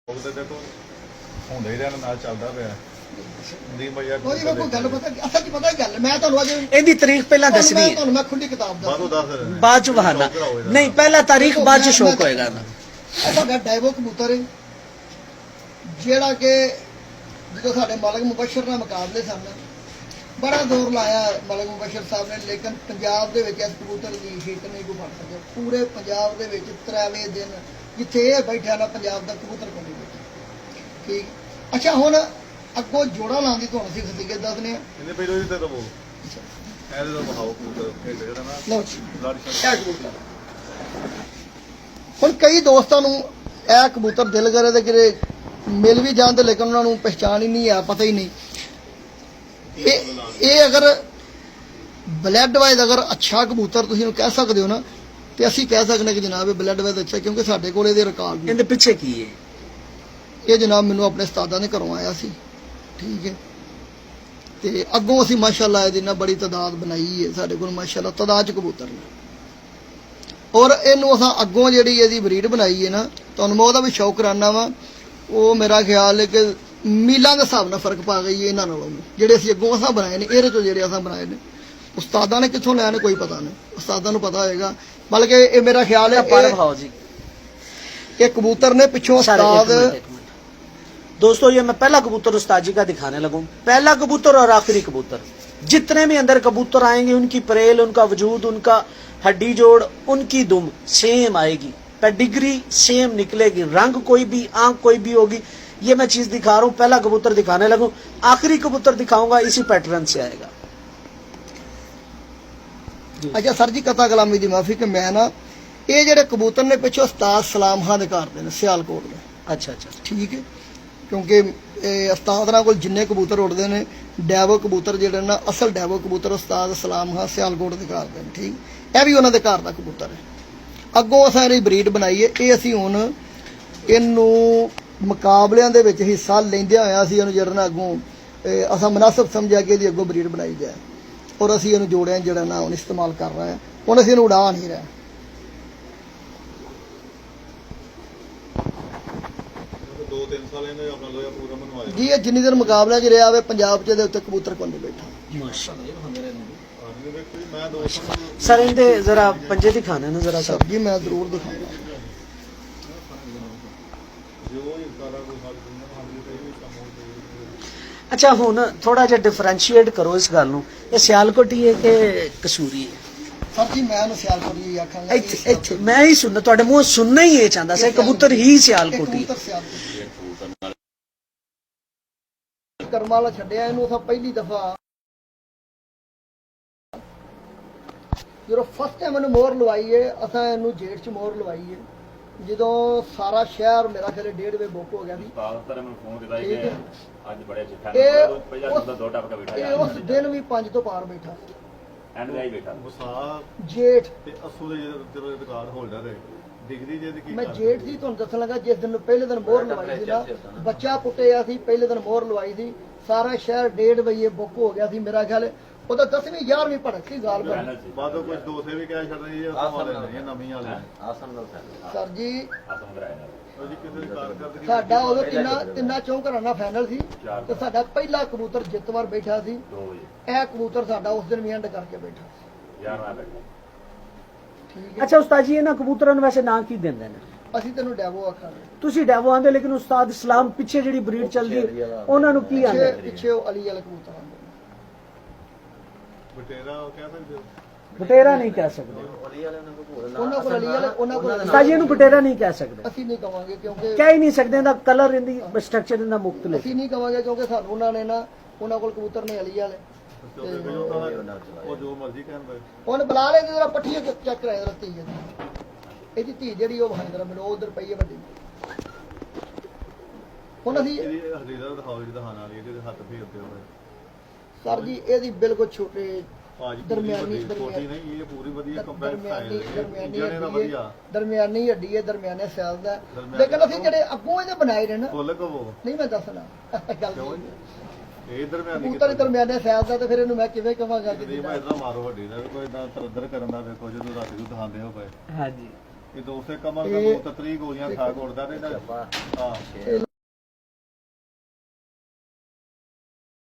ਉਹਦੇ ਦੇਖੋ ਹੁੰਦਾ ਹੀ ਰਹਿਣ ਨਾਲ ਚੱਲਦਾ ਪਿਆ ਦੀ ਮਈਆ ਕੋਈ ਗੱਲ ਪਤਾ ਅਸਲ ਚ ਪਤਾ ਗੱਲ ਮੈਂ ਤੁਹਾਨੂੰ ਅੱਜ ਇਹਦੀ ਤਾਰੀਖ ਪਹਿਲਾਂ ਦੱਸਣੀ ਹੈ ਤੁਹਾਨੂੰ ਮੈਂ ਖੁੱਲੀ ਕਿਤਾਬ ਦਾ ਬਾਦੋਂ ਦੱਸ ਰਹੇ ਬਾਅਦ ਚ ਬਹਾਨਾ ਨਹੀਂ ਪਹਿਲਾਂ ਤਾਰੀਖ ਬਾਅਦ ਚ ਸ਼ੌਕ ਹੋਏਗਾ ਨਾ ਸਾਡਾ ਡਾਇਵੋ ਕਬੂਤਰ ਹੈ ਜਿਹੜਾ ਕਿ ਜਦੋਂ ਸਾਡੇ ਮਾਲਕ ਮੁਬਸ਼ਰ ਨਾਲ ਮੁਕਾਬਲੇ ਸਨ ਬੜਾ ਜ਼ੋਰ ਲਾਇਆ ਮਾਲਕ ਮੁਬਸ਼ਰ ਸਾਹਿਬ ਨੇ ਲੇਕਿਨ ਪੰਜਾਬ ਦੇ ਵਿੱਚ ਇਸ ਕਬੂਤਰ ਦੀ ਹਿੱਟ ਨਹੀਂ ਕੋਈ ਬਣ ਸਕਿਆ ਪੂਰੇ ਪੰਜਾਬ ਦੇ ਵਿੱਚ 23ਵੇਂ ਦਿਨ ਜਿੱਥੇ ਇਹ ਬੈਠਿਆ ਨਾ ਪੰਜਾਬ ਦਾ ਕਬੂਤਰ ਕੋਈ ਨਹੀਂ ਬੈਠਾ ਠੀਕ ਅੱਛਾ ਹੁਣ ਅੱਗੋਂ ਜੋੜਾ ਲਾਉਣ ਦੀ ਤੁਹਾਨੂੰ ਅਸੀਂ ਖਸੀਅਤ ਦੱਸਦੇ ਆ ਇਹਨੇ ਪਹਿਲਾਂ ਹੀ ਤੇ ਦਵੋ ਇਹਦੇ ਦਾ ਬਹਾਓ ਕਬੂਤਰ ਖੇਡ ਜਿਹੜਾ ਨਾ ਲਓ ਲਾੜੀ ਇਹ ਕਬੂਤਰ ਹੁਣ ਕਈ ਦੋਸਤਾਂ ਨੂੰ ਇਹ ਕਬੂਤਰ ਦਿਲ ਕਰੇ ਤੇ ਕਿਰੇ ਮਿਲ ਵੀ ਜਾਂਦੇ ਲੇਕਿਨ ਉਹਨਾਂ ਨੂੰ ਪਛਾਣ ਹੀ ਨਹੀਂ ਆ ਪਤਾ ਹੀ ਨਹੀਂ ਇਹ ਅਗਰ ਬਲੱਡ ਵਾਈਜ਼ ਅਗਰ ਅੱਛਾ ਕਬੂਤਰ ਤੁਸੀਂ ਇਹਨੂੰ ਕਹਿ ਸਕਦੇ ਹੋ ਨਾ ਤੇ ਅਸੀਂ ਕਹਿ ਸਕਦੇ ਕਿ ਜਨਾਬ ਇਹ ਬਲੱਡ ਵਾਈਜ਼ ਅੱਛਾ ਕਿਉਂਕਿ ਸਾਡੇ ਕੋਲ ਇਹਦੇ ਰਿਕਾਰਡ ਨੇ ਇਹਦੇ ਪਿੱਛੇ ਕੀ ਹੈ ਇਹ ਜਨਾਬ ਮੈਨੂੰ ਆਪਣੇ ਉਸਤਾਦਾਂ ਨੇ ਘਰੋਂ ਆਇਆ ਸੀ ਠੀਕ ਹੈ ਤੇ ਅੱਗੋਂ ਅਸੀਂ ਮਾਸ਼ਾਅੱਲਾ ਇਹਦੀ ਨਾ ਬੜੀ ਤਾਦਾਦ ਬਣਾਈ ਹੈ ਸਾਡੇ ਕੋਲ ਮਾਸ਼ਾਅੱਲਾ ਤਾਦਾਦ ਚ ਕਬੂਤਰ ਨੇ ਔਰ ਇਹਨੂੰ ਅਸਾਂ ਅੱਗੋਂ ਜਿਹੜੀ ਇਹਦੀ ਬਰੀਡ ਬਣਾਈ ਹੈ ਨਾ ਤੁਹਾਨੂੰ ਮੈਂ ਉਹਦਾ ਵੀ ਸ਼ੌਕ ਕਰਾਨਾ ਵਾ ਉਹ ਮੇਰਾ ਖਿਆਲ ਹੈ ਕਿ ਮੀਲਾਂ ਦੇ ਹਿਸਾਬ ਨਾਲ ਫਰਕ ਪਾ ਗਈ ਹੈ ਇਹਨਾਂ ਨਾਲੋਂ ਜਿਹੜੇ ਅਸੀਂ ਅੱਗੋਂ ਅਸਾਂ ਬਣਾਏ ਨੇ ਇਹਦੇ ਤੋਂ ਜਿਹੜੇ ਅਸਾਂ ਬਣਾਏ ਨੇ ਉਸਤਾਦਾਂ ਨੇ ਕਿੱਥੋਂ ਲਿਆ ਨੇ ਕੋਈ ਪਤਾ ਨਹੀਂ ਉਸਤਾਦਾਂ ਨੂੰ ਪਤਾ ਹੋਏਗਾ ਬਲਕਿ ਇਹ ਮੇਰਾ ਖਿਆਲ ਹੈ ਪਰ ਭਾਓ ਜੀ ਇਹ ਕਬੂਤਰ ਨੇ ਪਿੱਛੋਂ ਉਸਤਾਦ दोस्तों ये मैं पहला कबूतर उस्ताद जी का दिखाने लगूं पहला कबूतर और आखिरी कबूतर जितने भी अंदर कबूतर आएंगे उनकी परेल उनका वजूद उनका हड्डी जोड़ उनकी दुम सेम आएगी पेडिग्री सेम निकलेगी रंग कोई भी आंख कोई भी होगी ये मैं चीज दिखा रहा हूं पहला कबूतर दिखाने लगूं आखिरी कबूतर दिखाऊंगा इसी पैटर्न से आएगा अच्छा सर जी कथा कलामी की माफी कि मैं ना ये जेडे कबूतर ने पिछो उस्ताद सलाम खान दे घर दे ने सियालकोट में अच्छा अच्छा ठीक है क्योंकि उस्ताद नाल कोल जिन्ने कबूतर उड़ते हैं डैवो कबूतर जेडे ना असल डैवो कबूतर उस्ताद सलाम खान सियालकोट दे घर दे ने ठीक यह भी उन्होंने घर का कबूतर है अगों असां इहदी ब्रीड बनाई है ये असीं हुण इहनूं मुकाबलिਆਂ ਦੇ ਵਿੱਚ ਹਿੱਸਾ ਲੈਂਦੇ ਹੋਇਆ ਅਸੀਂ ਇਹਨੂੰ ਜਿਹੜਾ ਨਾ ਅੱਗੋਂ ਅਸਾਂ ਮੁਨਾਸਬ ਸਮਝਿਆ ਕਿ ਇਹਦੀ ਅੱਗੋਂ ਬਰੀਡ ਬਣਾਈ ਜਾਏ ਔਰ ਅਸੀਂ ਇਹਨੂੰ ਜੋੜਿਆਂ ਜਿਹੜਾ ਨਾ ਹੁਣ ਇਸਤੇਮਾਲ ਕਰ ਰਹੇ ਹਾਂ ਹੁਣ ਅਸੀਂ ਇਹਨੂੰ ਉਡਾ ਨਹੀਂ ਰਹੇ ਦੋ 3 ਸਾਲ ਇਹਨੇ ਆਪਣਾ ਲੋਹਾ ਪੂਰਾ ਬਣਵਾਇਆ ਜੀ ਇਹ ਜਿੰਨੀ ਦੇਰ ਮੁਕਾਬਲੇ 'ਚ ਰਿਹਾ ਵੇ ਪੰਜਾਬ 'ਚ ਇਹਦੇ ਉੱਤੇ ਕਬੂਤਰ ਕੋਈ ਨਹੀਂ ਬੈਠਾ माशाल्लाह ਦੇਖੋ ਜੀ ਮੈਂ ਦੋਸਤਾਂ ਨੂੰ सर इनके जरा पंजे दिखाने ना जरा ਸਰ ਜੀ ਮੈਂ ਜ਼ਰੂਰ ਦਿਖਾਉਂਗਾ ਜੋ ਇਹ ਸਾਰਾ ਕੁਝ ਹੱਲ ਕਰਨਾ ਹੱਲ ਤੇ ਇਹ ਕੰਮ ਹੋ ਜਾਏ अच्छा हुन थोड़ा जिहा डिफरेंशिएट करो इस गल नूं ये सियालकोटी है कि कसूरी है ਸਰ ਜੀ ਮੈਂ ਉਹਨੂੰ ਸਿਆਲਕੋਟ ਹੀ ਆਖਾਂਗਾ ਇੱਥੇ ਇੱਥੇ ਮੈਂ ਹੀ ਸੁਣਨਾ ਤੁਹਾਡੇ ਮੂੰਹੋਂ ਸੁਣਨਾ ਹੀ ਇਹ ਚਾਹੁੰਦਾ ਸੀ ਕਬੂਤਰ ਹੀ ਸਿਆਲਕੋਟੀ ਕਬੂਤਰ ਸਿਆਲਕੋਟੀ ਕਰਮਾਂ ਵਾਲਾ ਛੱਡਿਆ ਇਹਨੂੰ ਅਸਾਂ ਪਹਿਲੀ ਦਫਾ ਜਦੋਂ ਫਸਟ ਟਾਈਮ ਇਹਨੂੰ ਮੋਹਰ ਲਵਾਈ ਹੈ ਅਸਾਂ ਇਹਨੂੰ ਜੇਠ 'ਚ ਮੋਹਰ ਲਵਾਈ ਹੈ ਜਦੋਂ ਸਾਰਾ ਸ਼ਹਿਰ ਮੇਰਾ ਖਿਆਲ 1:30 ਵਜੇ ਬੁੱਕ ਹੋ ਗਿਆ ਸੀ ਤਾਂ ਮੈਨੂੰ ਫੋਨ ਕੀਤਾ ਕਿ ਅੱਜ ਬੜੇ ਚਿੱਠਾ ਇਹ ਪਹਿਲਾਂ ਤਾਂ ਦੋ ਟੱਪ ਕੇ ਬੈਠਾ ਇਹ ਉਸ ਦਿਨ ਵੀ 5 ਤੋਂ ਪਾਰ ਬੈਠਾ ਐਂਡ ਦਾ ਹੀ ਬੈਠਾ ਮੁਸਾ ਜੇਠ ਤੇ ਅਸੂ ਦੇ ਜਿਹੜੇ ਰਿਕਾਰਡ ਹੋਲਡਰ ਹੈ ਡਿਗਰੀ ਜੇ ਦੀ ਕੀ ਮੈਂ ਜੇਠ ਦੀ ਤੁਹਾਨੂੰ ਦੱਸਣ ਲੱਗਾ ਜਿਸ ਦਿਨ ਪਹਿਲੇ ਦਿਨ ਮੋਹਰ ਲਵਾਈ ਸੀ ਨਾ ਬੱਚਾ ਪੁੱਟਿਆ ਸੀ ਪਹਿਲੇ ਦਿਨ ਮੋਹਰ ਲਵਾਈ ਸੀ ਸਾਰਾ ਸ਼ਹਿਰ 1:30 ਵਜੇ ਬੁੱਕ ਹੋ ਗਿਆ ਸੀ ਮੇਰਾ ਖਿਆਲ ਉਹਦਾ 10ਵੀਂ 11ਵੀਂ ਪੜ੍ਹਕ ਸੀ ਗਾਲ ਬਣ ਬਾਦੋਂ ਕੁਝ ਦੋਸੇ ਵੀ ਕਹਿ ਛੱਡਦੇ ਜੀ ਆਹ ਵਾਲੇ ਨੇ ਇਹ ਨਵੀਂ ਵਾਲੇ ਆਸਮ ਦਾ ਸਰ ਜੀ ਆਸਮ ਕਰਾਇਆ ਉਹ ਜੀ ਕਿਸੇ ਦੀ ਕਾਰਗਰਦਗੀ ਸਾਡਾ ਉਦੋਂ ਤਿੰਨਾਂ ਚੌਂ ਘਰਾਂ ਦਾ ਫਾਈਨਲ ਸੀ ਤੇ ਸਾਡਾ ਪਹਿਲਾ ਕਬੂਤਰ ਜਿੱਤਵਾਰ ਬੈਠਾ ਸੀ 2 ਵਜੇ ਇਹ ਕਬੂਤਰ ਸਾਡਾ ਉਸ ਦਿਨ ਵੀ ਐਂਡ ਕਰਕੇ ਬੈਠਾ ਸੀ 11 ਬੈਠਾ ਠੀਕ ਹੈ ਅੱਛਾ ਉਸਤਾਦ ਜੀ ਇਹਨਾਂ ਕਬੂਤਰਾਂ ਨੂੰ ਵੈਸੇ ਨਾਂ ਕੀ ਦਿੰਦੇ ਨੇ ਅਸੀਂ ਤੈਨੂੰ ਡੈਵੋ ਆਖਾਂਗੇ ਤੁਸੀਂ ਡੈਵੋ ਆਂਦੇ ਲੇਕਿਨ ਉਸਤਾਦ ਇਸਲਾਮ ਪਿੱਛੇ ਜਿਹੜੀ ਬਰੀਡ ਚੱਲਦੀ ਉਹਨਾਂ ਨੂੰ ਕੀ ਆਂਦੇ ਪਿੱਛੇ ਉਹ ਅਲੀ ਵਾਲਾ ਕਬੂਤਰ ਆਉਂਦਾ ਬਟੇਰਾ ਉਹ ਕਹਿ ਸਕਦੇ ਹੋ ਬਟੇਰਾ ਨਹੀਂ ਕਹਿ ਸਕਦੇ ਉਹਨਾਂ ਕੋਲ ਅਲੀ ਵਾਲਾ ਉਹਨਾਂ ਕੋਲ ਉਸਤਾਦ ਜੀ ਇਹਨੂੰ ਬਟੇਰਾ ਨਹੀਂ ਕਹਿ ਸਕਦੇ ਅਸੀਂ ਨਹੀਂ ਕਵਾਂਗੇ ਕਿਉਂਕਿ ਕਹਿ ਹੀ ਨਹੀਂ ਸਕਦੇ ਇਹਦਾ ਕਲਰ ਇਹਦੀ ਸਟਰਕਚਰ ਇਹਦਾ ਮੁਖਤਲਿਫ ਅਸੀਂ ਨਹੀਂ ਕਵਾਂਗੇ ਕਿਉਂਕਿ ਸਾਨੂੰ ਉਹਨਾਂ ਨੇ ਨਾ ਉਹਨਾਂ ਕੋਲ ਕਬੂਤਰ ਨੇ ਅਲੀ ਵਾਲੇ ਉਹ ਜੋ ਮਰਜ਼ੀ ਕਹਿਣ ਬਈ ਉਹਨੇ ਬੁਲਾ ਲੈ ਜਰਾ ਪੱਠੀਆਂ ਚੈੱਕ ਕਰਾਇਆ ਜਰਾ ਧੀ ਇਹਦੀ ਧੀ ਜਿਹੜੀ ਉਹ ਭਾਈ ਜਰਾ ਮੈਨੂੰ ਉਧਰ ਪਈ ਹੈ ਵੱਡੀ ਹੁਣ ਅਸੀਂ ਇਹਦੀ ਹਰੀਦਾ ਦਿਖਾਓ ਜਿਹੜੀ ਦਿਖਾਣ ਵਾਲੀ ਇਹਦੇ ਹੱਥ ਫੇਰਦੇ ਹੋਏ ਸਰ ਜੀ ਇਹਦੀ ਬਿਲਕੁਲ ਛੋਟੇ ਆਜ ਦਰਮਿਆਨੀ ਛੋਟੀ ਨਹੀਂ ਇਹ ਪੂਰੀ ਵਧੀਆ ਕੰਪੈਕਟ ਦਰਮਿਆਨੀ ਸਾਈਜ਼ ਜਣੇ ਦਾ ਵਧੀਆ ਦਰਮਿਆਨੀ ਹੱਡੀ ਹੈ ਦਰਮਿਆਨੇ ਸਾਈਜ਼ ਦਾ ਲੇਕਿਨ ਅਸੀਂ ਜਿਹੜੇ ਅੱਗੋਂ ਇਹਦੇ ਬਣਾਏ ਨੇ ਨਾ ਫੁੱਲ ਕਵੋ ਨਹੀਂ ਮੈਂ ਦੱਸਣਾ ਗੱਲ ਇਹ ਦਰਮਿਆਨੀ ਕਬੂਤਰ ਦਰਮਿਆਨੇ ਸਾਈਜ਼ ਦਾ ਤੇ ਫਿਰ ਇਹਨੂੰ ਮੈਂ ਕਿਵੇਂ ਕਵਾਂਗਾ ਕਿ ਜੀ ਮੈਂ ਇਦਾਂ ਮਾਰੋ ਵੱਡੀ ਦਾ ਕੋਈ ਇਦਾਂ ਤਰਦਰ ਕਰਨ ਦਾ ਵੇਖੋ ਜਦੋਂ ਰਾਤ ਨੂੰ ਦਿਖਾਉਂਦੇ ਹੋ ਪਏ ਹਾਂਜੀ ਕਿ ਦੋਸਤੇ ਕਮਲ ਦਾ 2 3 ਗੋਲੀਆਂ ਖਾ ਕੇ ਉੜਦਾ ਤੇ ਹਾਂ